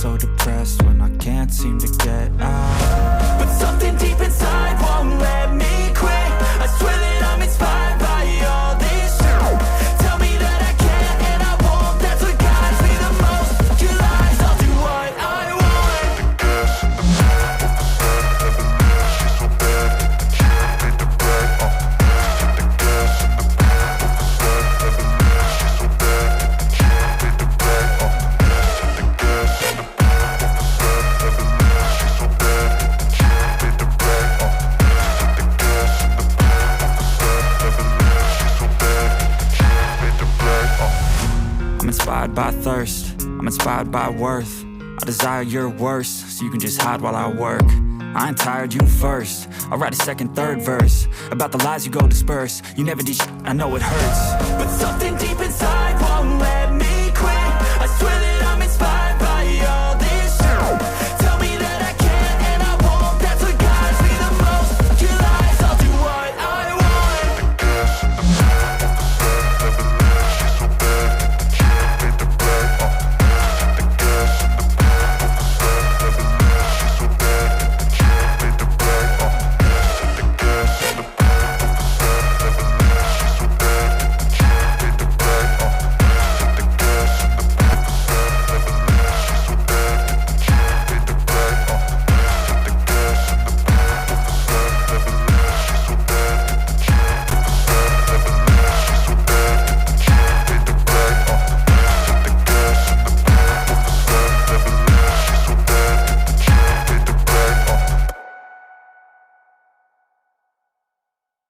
so depressed when I can't seem to get out. But something deep inside won't let me quit. I swear that I'm inspired by all this shit. Tell me that I can't and I won't. That's what guides me the most. Your lies, I'll do what I want. The gas in the back of the set, never leave, she's so bad. Can't beat the brag, hit the gas in the back of the set, never leave, she's so bad. Can't beat the brag, hit the gas in the back of the set, never leave, she's so bad. Can't beat the brag, hit the gas in the back of the set, never leave, she's so bad. Can't beat the brag, I'm inspired by thirst, I'm inspired by worth. I desire your worst, so you can just hide while I work. I ain't tired, you first. I'll write a second, third verse about the lies you go disperse. You never did shit, I know it hurts. But something deep inside won't let me quit. I swear that